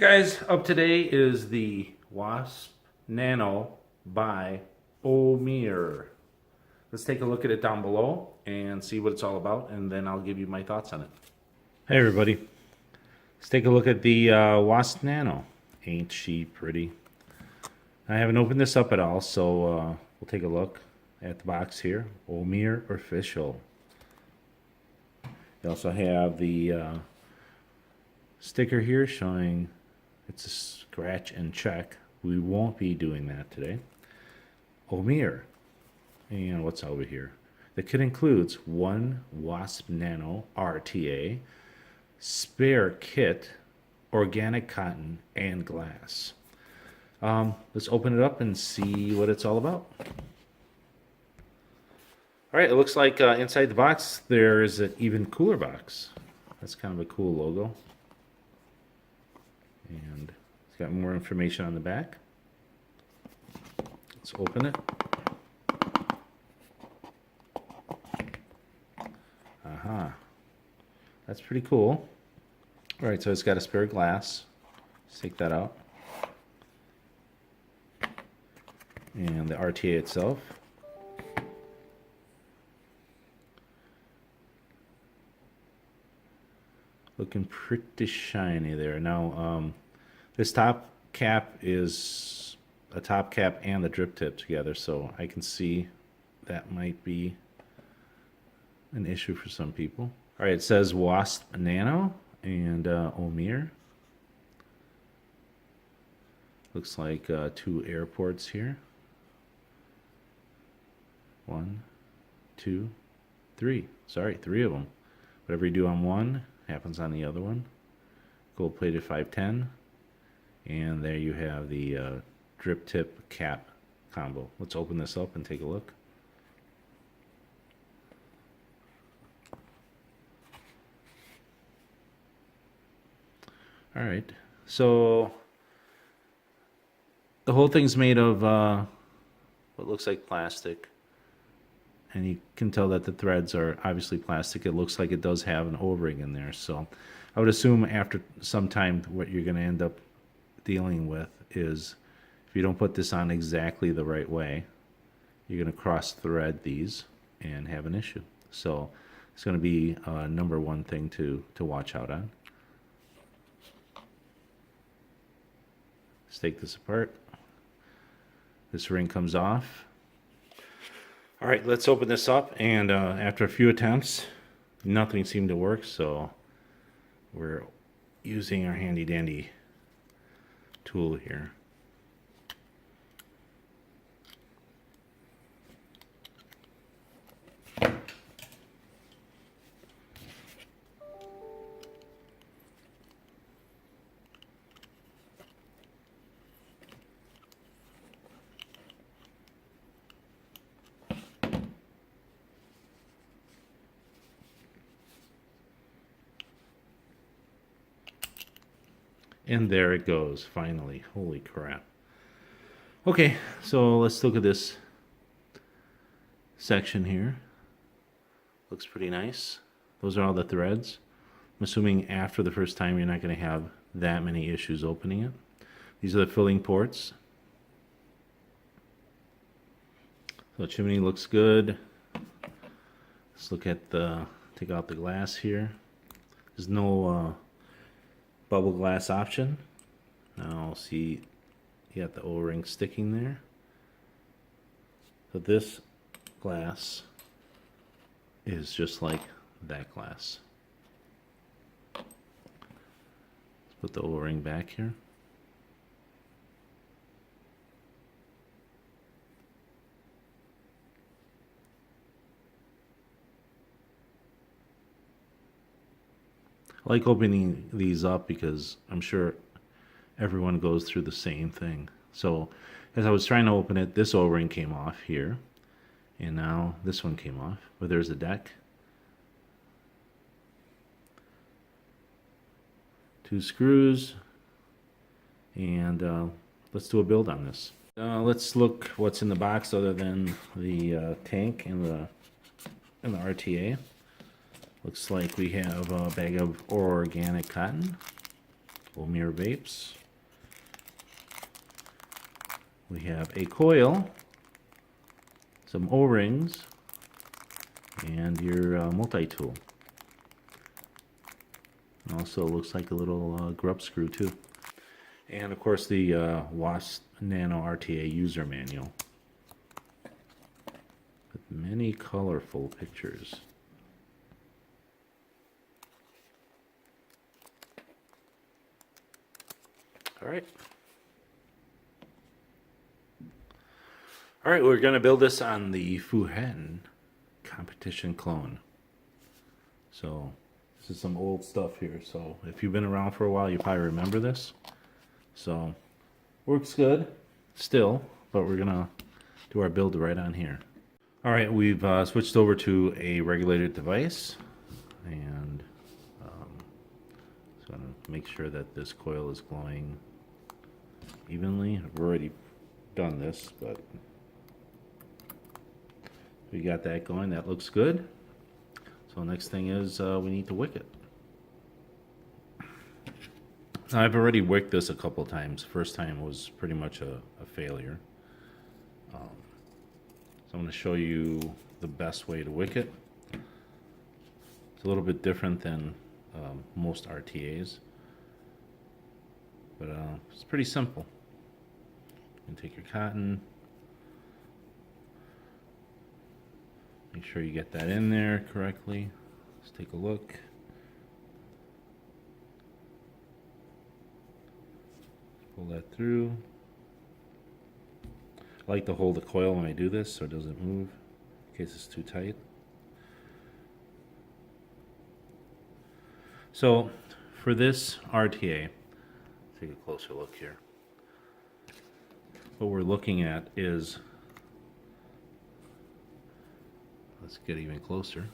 Guys, up today is the Wasp Nano by OUMIER. Let's take a look at it down below and see what it's all about, and then I'll give you my thoughts on it. Hey everybody, let's take a look at the Wasp Nano. Ain't she pretty? I haven't opened this up at all, so we'll take a look at the box here. OUMIER official. You also have the sticker here showing it's a scratch and check. We won't be doing that today. OUMIER. And what's over here? The kit includes one Wasp Nano RTA, spare kit, organic cotton, and glass. Let's open it up and see what it's all about. Alright, it looks like inside the box there is an even cooler box. That's kind of a cool logo. And it's got more information on the back. Let's open it. Aha. That's pretty cool. Alright, so it's got a spare glass. Let's take that out. And the RTA itself. Looking pretty shiny there. Now, this top cap is a top cap and the drip tip together, so I can see that might be an issue for some people. All right, it says Wasp Nano and OUMIER. Looks like two air ports here. 1, 2, 3. Sorry, 3 of them. Whatever you do on one happens on the other one. Gold plated 510. And there you have the drip tip cap combo. Let's open this up and take a look. Alright, so the whole thing's made of what looks like plastic. And you can tell that the threads are obviously plastic. It looks like it does have an O-ring in there. So I would assume after some time what you're going to end up dealing with is if you don't put this on exactly the right way, you're going to cross thread these and have an issue. So it's going to be number one thing to watch out on. Let's take this apart. This ring comes off. All right, let's open this up, and after a few attempts, nothing seemed to work, so we're using our handy dandy tool here. And there it goes, finally. Holy crap. Okay, so let's look at this section here. Looks pretty nice. Those are all the threads. I'm assuming after the first time you're not going to have that many issues opening it. These are the filling ports. So the chimney looks good. Let's look at take out the glass here. There's no bubble glass option. Now see, you got the O-ring sticking there. So this glass is just like that glass. Let's put the O-ring back here. I like opening these up because I'm sure everyone goes through the same thing. So as I was trying to open it, this O-ring came off here, and now this one came off, but there's a deck. 2 screws, and let's do a build on this. Let's look what's in the box other than the tank and the RTA. Looks like we have a bag of organic cotton, OUMIER Vapes. We have a coil, some O-rings, and your multi-tool. Also looks like a little grub screw too. And of course the Wasp Nano RTA user manual with many colorful pictures. Alright, we're going to build this on the Fuhen competition clone. So this is some old stuff here, so if you've been around for a while you probably remember this. So works good still, but we're gonna do our build right on here. Alright, we've switched over to a regulated device, and so I'm gonna make sure that this coil is glowing evenly. I've already done this, but we got that going. That looks good. So next thing is we need to wick it. I've already wicked this a couple times. First time was pretty much a failure. So I'm going to show you the best way to wick it. It's a little bit different than most RTAs, but it's pretty simple. You can take your cotton, make sure you get that in there correctly. Let's take a look. Pull that through. I like to hold the coil when I do this so it doesn't move in case it's too tight. So for this RTA, take a closer look here. What we're looking at is, let's get even closer.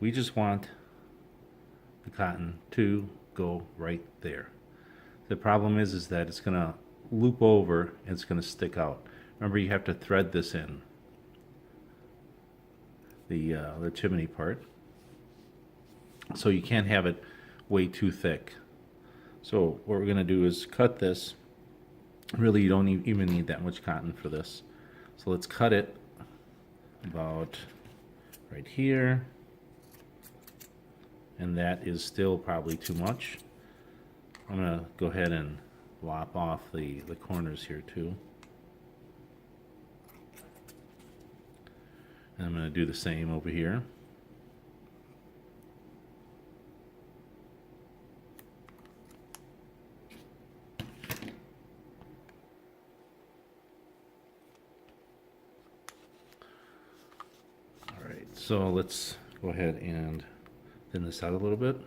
We just want the cotton to go right there. The problem is that it's going to loop over and it's going to stick out. Remember, you have to thread this in the chimney part, so you can't have it way too thick. So what we're going to do is cut this. Really, you don't even need that much cotton for this. So let's cut it about right here, and that is still probably too much. I'm going to go ahead and lop off the corners here too. And I'm going to do the same over here. Alright, so let's go ahead and thin this out a little bit.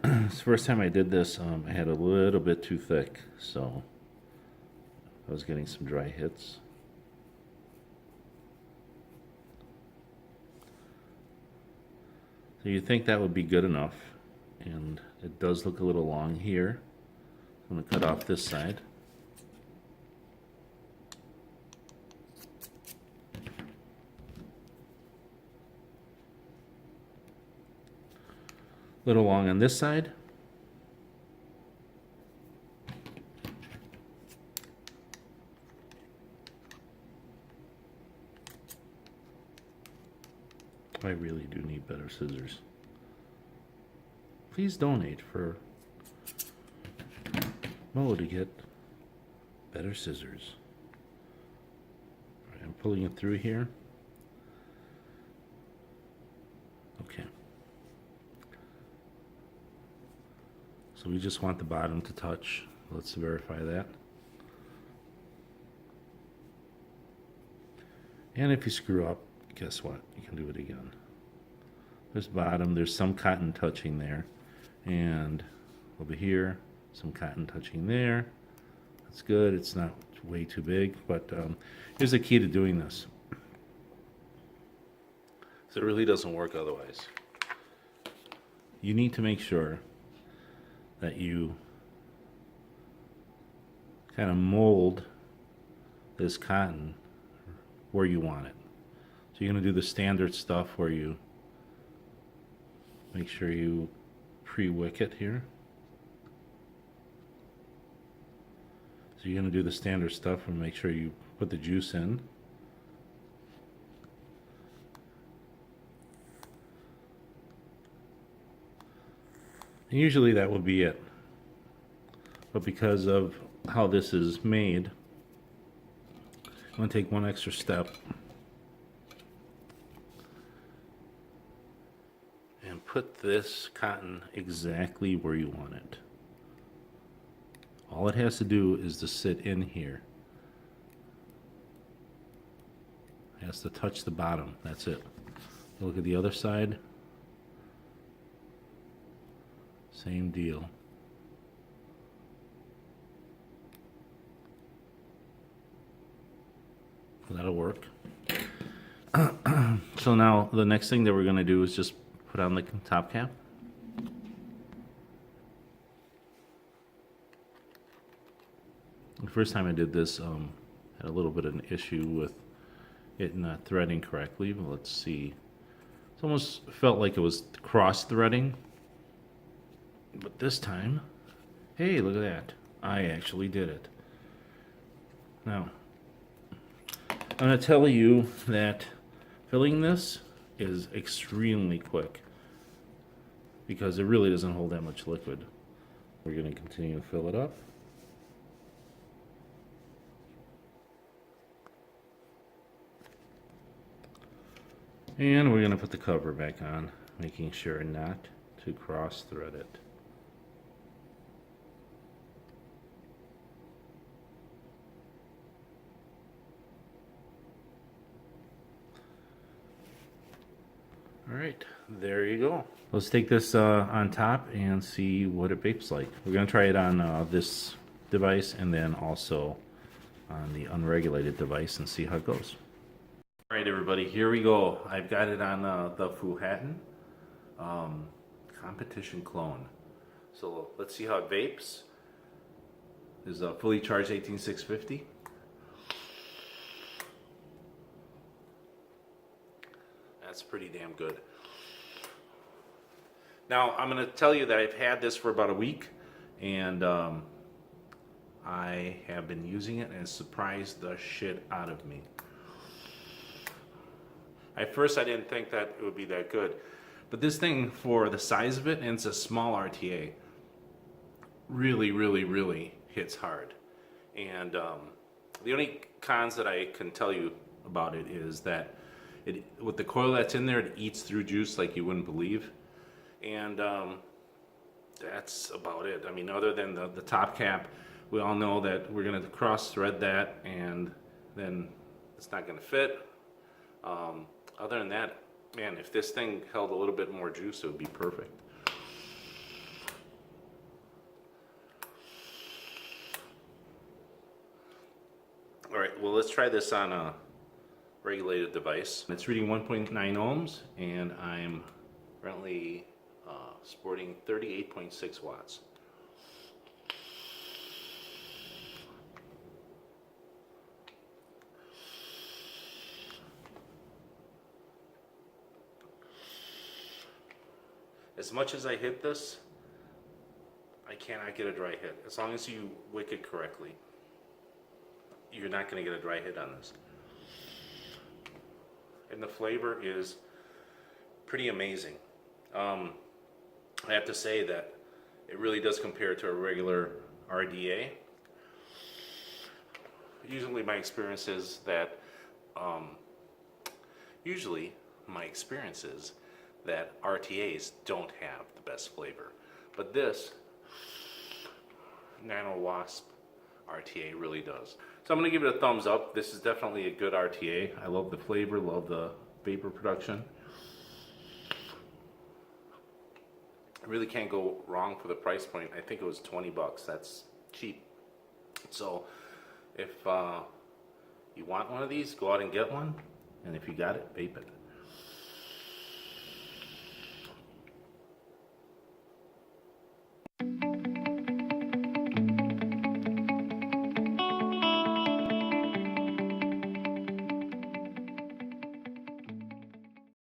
This first time I did this, I had a little bit too thick, so I was getting some dry hits. So you think that would be good enough, and it does look a little long here. I'm going to cut off this side. A little long on this side. I really do need better scissors. Please donate for Mo to get better scissors. All right, I'm pulling it through here. Okay. So we just want the bottom to touch. Let's verify that. And if you screw up, guess what? You can do it again. There's bottom, there's some cotton touching there. And over here, some cotton touching there. That's good. It's not way too big, but here's the key to doing this. So it really doesn't work otherwise. You need to make sure that you kind of mold this cotton where you want it. So you're going to do the standard stuff where you make sure you pre-wick it here. So you're going to do the standard stuff and make sure you put the juice in. And usually that would be it. But because of how this is made, I'm going to take one extra step and put this cotton exactly where you want it. All it has to do is to sit in here. It has to touch the bottom. That's it. Look at the other side. Same deal. That'll work. So now the next thing that we're going to do is just put on the top cap. The first time I did this, had a little bit of an issue with it not threading correctly. But let's see. It almost felt like it was cross threading. But this time, hey, look at that. I actually did it. Now, I'm going to tell you that filling this is extremely quick because it really doesn't hold that much liquid. We're going to continue to fill it up. And we're going to put the cover back on, making sure not to cross thread it. Alright, there you go. Let's take this on top and see what it vapes like. We're going to try it on this device and then also on the unregulated device and see how it goes. Alright everybody, here we go. I've got it on the Fuhattan competition clone. So let's see how it vapes. This is a fully charged 18650. That's pretty damn good. Now I'm going to tell you that I've had this for about a week and I have been using it and it's surprised the shit out of me. At first I didn't think that it would be that good, but this thing, for the size of it, and it's a small RTA, really hits hard. And the only cons that I can tell you about it is that with the coil that's in there, it eats through juice like you wouldn't believe. And that's about it. I mean, other than the top cap, we all know that we're going to cross thread that and then it's not going to fit. Other than that, man, if this thing held a little bit more juice, it would be perfect. All right, well, let's try this on a regulated device. It's reading 1.9 ohms, and I'm currently sporting 38.6 watts. As much as I hit this, I cannot get a dry hit. As long as you wick it correctly, you're not going to get a dry hit on this. And the flavor is pretty amazing. I have to say that it really does compare to a regular RDA. Usually my experience is that RTAs don't have the best flavor. But this Nano Wasp RTA really does. So I'm going to give it a thumbs up. This is definitely a good RTA. I love the flavor, love the vapor production. I really can't go wrong for the price point. I think it was 20 bucks. That's cheap. So if you want one of these, go out and get one. And if you got it, vape it.